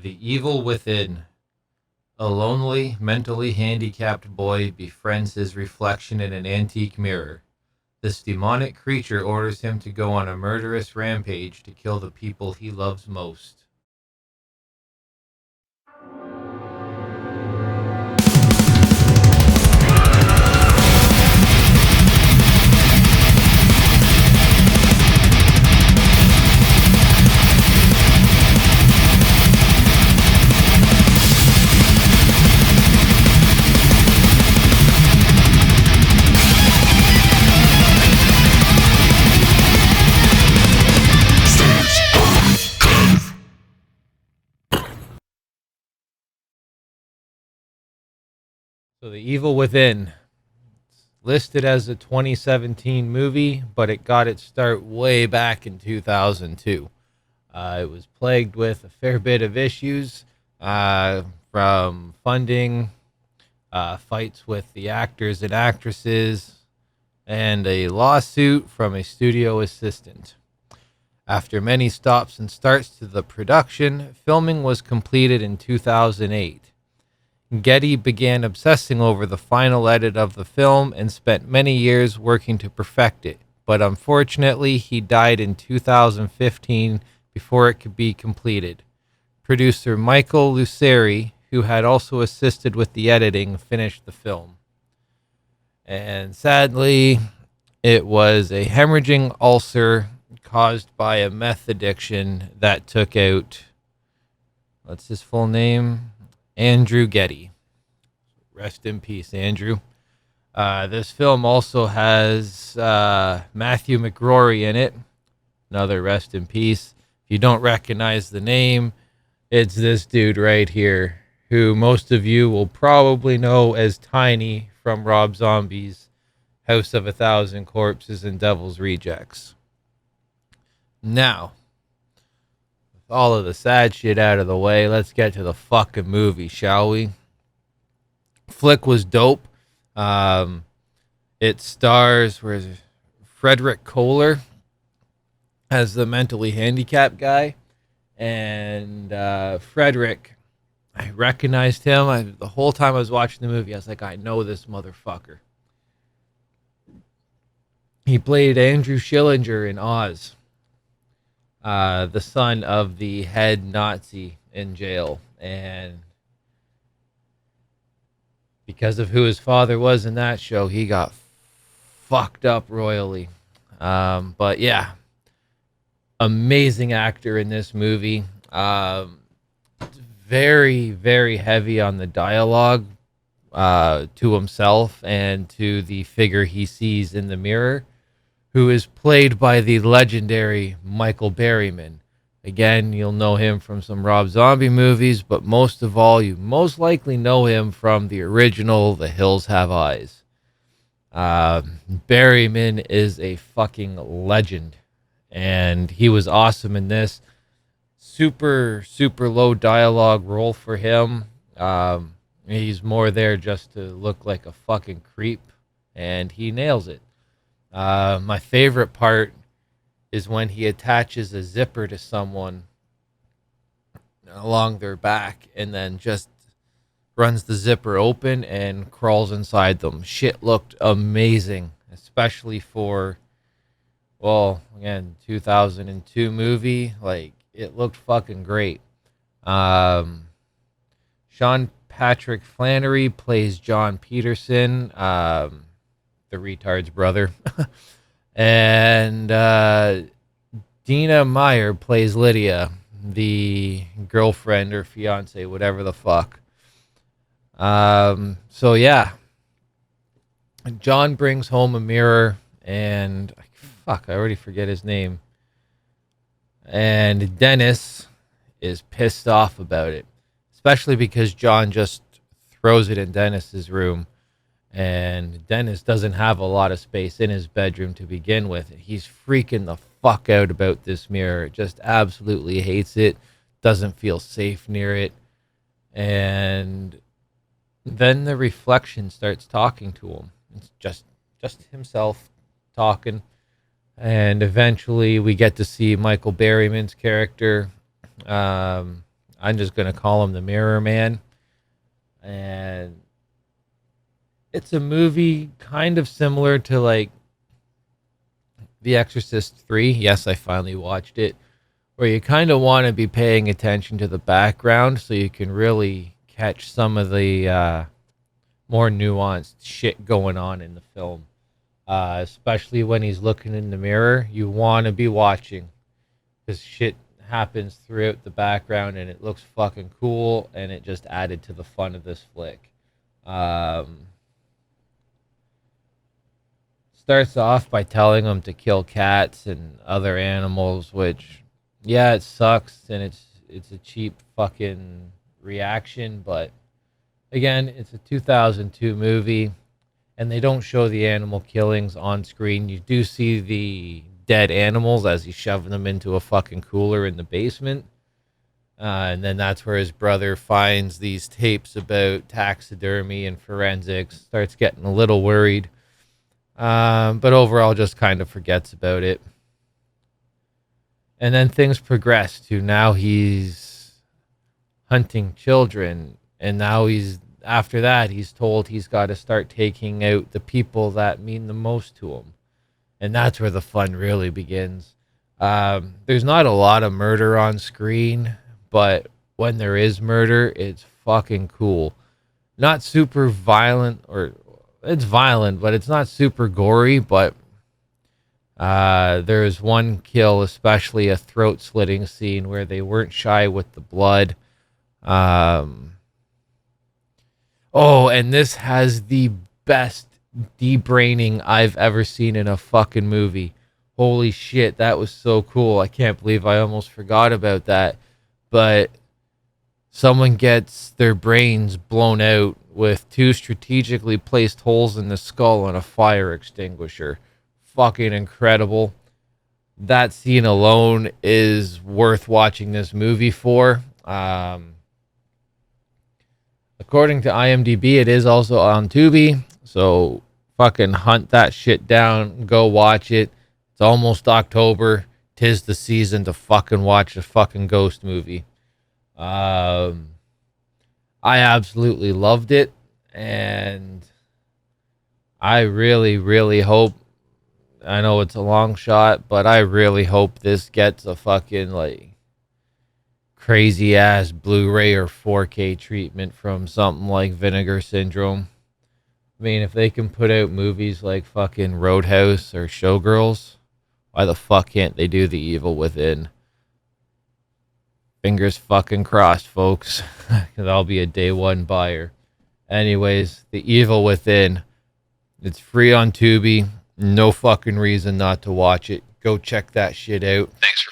The Evil Within. A lonely, mentally handicapped boy befriends his reflection in an antique mirror. This demonic creature orders him to go on a murderous rampage to kill the people he loves most. So, The Evil Within, listed as a 2017 movie, but it got its start way back in 2002. It was plagued with a fair bit of issues, from funding, fights with the actors and actresses, and a lawsuit from a studio assistant. After many stops and starts to the production, filming was completed in 2008. Getty began obsessing over the final edit of the film and spent many years working to perfect it, but unfortunately, he died in 2015 before it could be completed. Producer Michael Luceri, who had also assisted with the editing, finished the film. And sadly, it was a hemorrhaging ulcer caused by a meth addiction that took out, what's his full name? Andrew Gettys. Rest in peace, Andrew. This film also has Matthew McRory in it. Another rest in peace. If you don't recognize the name, it's this dude right here, who most of you will probably know as Tiny from Rob Zombie's House of a Thousand Corpses and Devil's Rejects. Now, with all of the sad shit out of the way, let's get to the fucking movie, shall we? Flick was dope. It stars Frederick Kohler as the mentally handicapped guy, and Frederick, I recognized him. The whole time I was watching the movie, I was like, I know this motherfucker. He played Andrew Schillinger in Oz, the son of the head Nazi in jail, and because of who his father was in that show, he got fucked up royally. But yeah, amazing actor in this movie. Very, very heavy on the dialogue to himself and to the figure he sees in the mirror, who is played by the legendary Michael Berryman. Again, you'll know him from some Rob Zombie movies, but most of all, you most likely know him from the original The Hills Have Eyes. Berryman is a fucking legend, and he was awesome in this. Super, super low dialogue role for him. He's more there just to look like a fucking creep, and he nails it. My favorite part is when he attaches a zipper to someone along their back and then just runs the zipper open and crawls inside them. Shit looked amazing, especially for, well, again, 2002 movie. Like, it looked fucking great. Sean Patrick Flannery plays John Peterson, the retard's brother. And Dina Meyer plays Lydia, the girlfriend or fiance, whatever the fuck. So yeah, John brings home a mirror, and I already forget his name. And Dennis is pissed off about it, especially because John just throws it in Dennis's room. And Dennis doesn't have a lot of space in his bedroom to begin with. He's freaking the fuck out about this mirror. Just absolutely hates it. Doesn't feel safe near it. And then the reflection starts talking to him. It's just himself talking. And eventually we get to see Michael Berryman's character. I I'm just going to call him the Mirror Man. And it's a movie kind of similar to like The Exorcist 3. Yes, I finally watched it. Where you kind of want to be paying attention to the background so you can really catch some of the more nuanced shit going on in the film. Especially when he's looking in the mirror, you want to be watching because shit happens throughout the background and it looks fucking cool and it just added to the fun of this flick. Starts off by telling him to kill cats and other animals, which, yeah, it sucks and it's a cheap fucking reaction, but again, it's a 2002 movie and they don't show the animal killings on screen. You do see the dead animals as he's shoving them into a fucking cooler in the basement. And then that's where his brother finds these tapes about taxidermy and forensics, starts getting a little worried. But overall just kind of forgets about it. And then things progress to now he's hunting children. And now after that, he's told he's got to start taking out the people that mean the most to him. And that's where the fun really begins. There's not a lot of murder on screen, but when there is murder, it's fucking cool. Not super violent, or it's violent, but it's not super gory. But there's one kill, especially a throat slitting scene where they weren't shy with the blood. Oh, and this has the best debraining I've ever seen in a fucking movie. Holy shit, that was so cool. I can't believe I almost forgot about that. But someone gets their brains blown out with 2 strategically placed holes in the skull and a fire extinguisher. Fucking incredible. That scene alone is worth watching this movie for. According to IMDb, it is also on Tubi, so fucking hunt that shit down. Go watch it. It's almost October. 'Tis the season to fucking watch a fucking ghost movie. I absolutely loved it, and I really, really hope, I know it's a long shot, but I really hope this gets a fucking like crazy ass Blu-ray or 4K treatment from something like Vinegar Syndrome. I mean, if they can put out movies like fucking Roadhouse or Showgirls, why the fuck can't they do The Evil Within? Fingers fucking crossed, folks, because I'll be a day one buyer. Anyways, The Evil Within. It's free on Tubi. No fucking reason not to watch it. Go check that shit out. Thanks for